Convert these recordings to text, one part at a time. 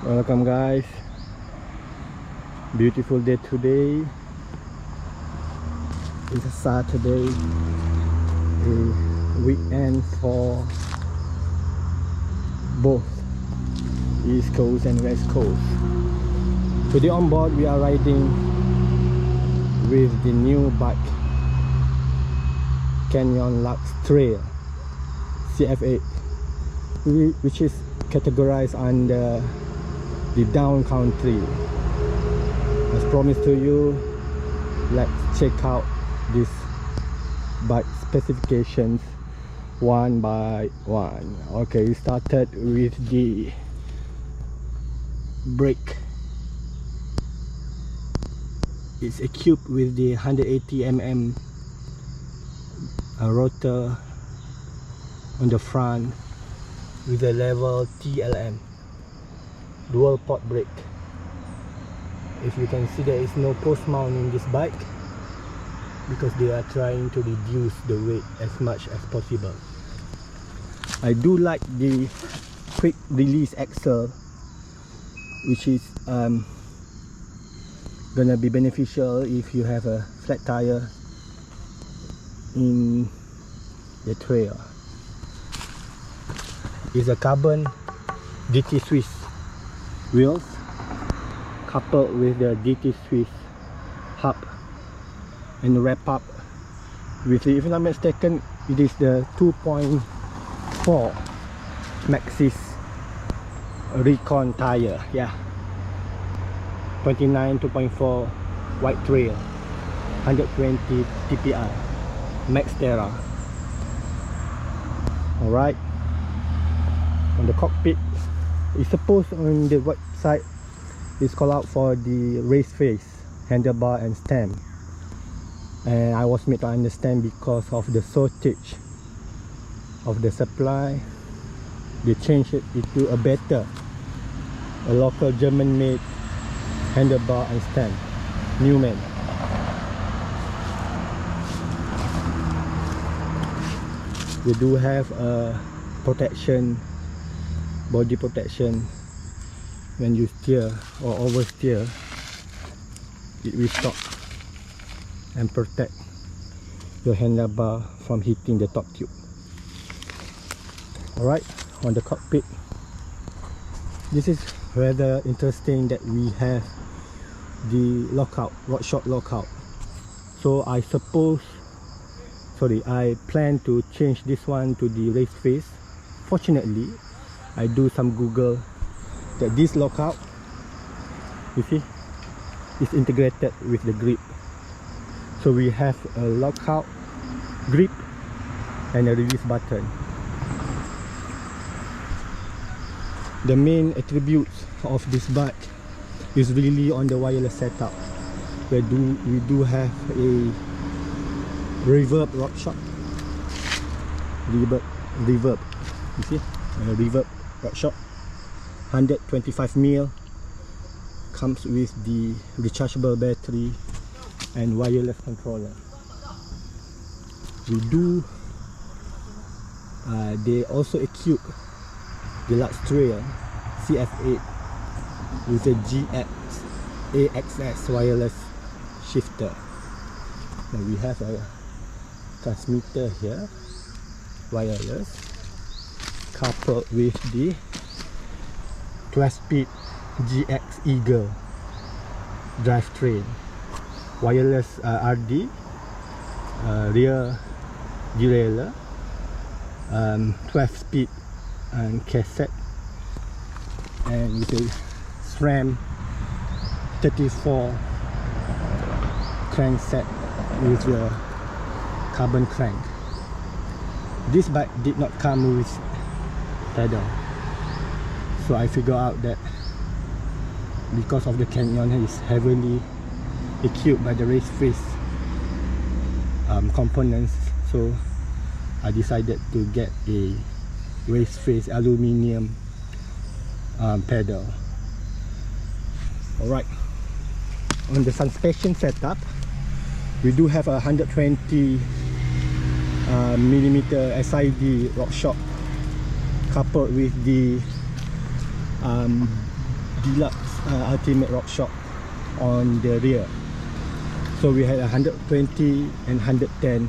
Welcome guys, beautiful day today. It's a Saturday, a weekend for both East Coast and West Coast. Today on board we are riding with the new bike Canyon Lux Trail CF8, which is categorized under the Downcountry. As promised to you, let's check out this bike specifications one by one. Okay, we started with the brake. It's equipped with the 180mm rotor on the front with a level TLM dual port brake. If you can see, there is no post mount in this bike because they are trying to reduce the weight as much as possible. I do like the quick release axle, which is gonna be beneficial if you have a flat tire in the trail. It's a carbon DT Swiss wheels coupled with the DT Swiss hub and wrap up with, if I'm not mistaken, it is the 2.4 Maxxis Recon tire. Yeah, 29 2.4 White Trail, 120 TPR Max Terra. Alright, on the cockpit, it's supposed on the website it's called out for the race face, handlebar and stem, and I was made to understand because of the shortage of the supply, they changed it into a better, a local German made handlebar and stem, Newman. We do have a protection, body protection. When you steer or oversteer, it will stop and protect your handlebar from hitting the top tube. Alright, on the cockpit, this is rather interesting that we have the lockout, rod shot lockout. So I plan to change this one to the race face. Fortunately, I do some Google that this lockout, you see, is integrated with the grip. So we have a lockout, grip and a release button. The main attributes of this bike is really on the wireless setup. We do have a reverb rod shot, reverb, you see, a reverb rod shot, 125mm, comes with the rechargeable battery and wireless controller. They also equip the Lux Trail CF8 with a AXS wireless shifter. Now we have a transmitter here, wireless, coupled with the 12-speed GX Eagle drivetrain, wireless RD, rear derailleur, 12-speed and cassette, and with a SRAM 34 crankset with a carbon crank. This bike did not come with pedal, so I figured out that because of the Canyon is heavily equipped by the race face components, so I decided to get a race face aluminium pedal. Alright, on the suspension setup, we do have a 120mm SID rock shock coupled with the deluxe ultimate rock shock on the rear. So we had 120 and 110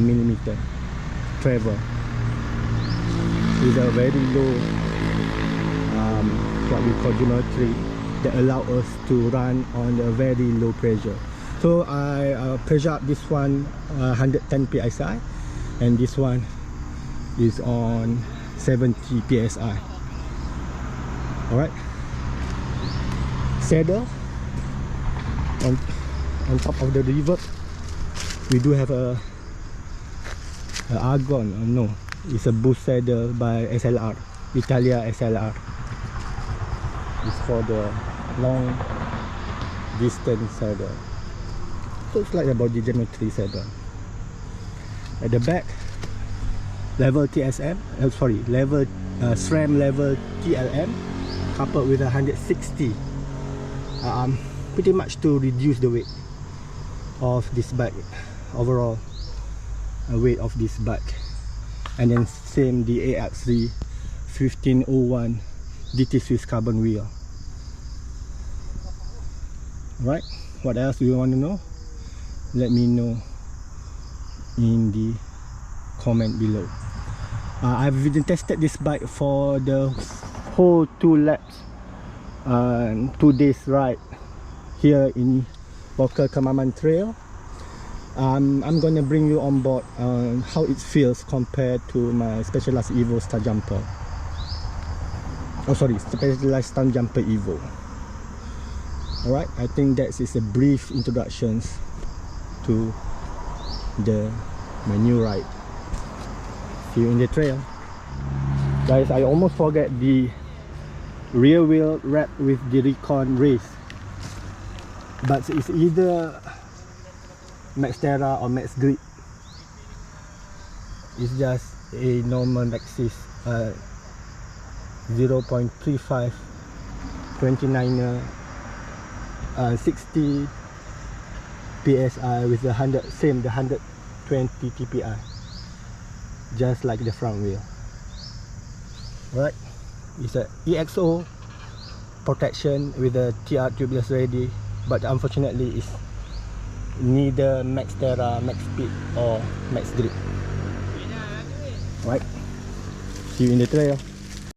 millimeter travel with a very low what we call geometry that allow us to run on a very low pressure. So I pressure up this one 110 psi, and this one is on 70 psi. Alright, saddle on top of the reverb, we do have a Argon, no, it's a boost saddle by SLR, Italia SLR. It's for the long distance saddle. So it's like a body geometry saddle. At the back, level TSM, level SRAM level TLM, coupled with 160, pretty much to reduce the weight of this bike, overall weight of this bike. And then same the AX3 1501 DT Swiss carbon wheel. Right, what else do you want to know? Let me know in the comment below. I've been tested this bike for the whole 2 laps, 2 days ride here in Walker Kemaman Trail. I'm gonna bring you on board on how it feels compared to my Specialized Evo Star Jumper. Oh sorry, Specialized Stunt Jumper Evo. Alright, I think that is a brief introduction to my new ride. See you in the trail. Guys, I almost forget the rear wheel wrap with the Recon Race, but it's either Max Terra or Max Grip. It's just a normal Maxxis 0.35 29er 60 psi with the 120 TPI, just like the front wheel. Right, it's a EXO protection with the TR tubeless ready, but unfortunately it's neither Max Terra, Max Speed or Max Grip. Right, see you in the trail.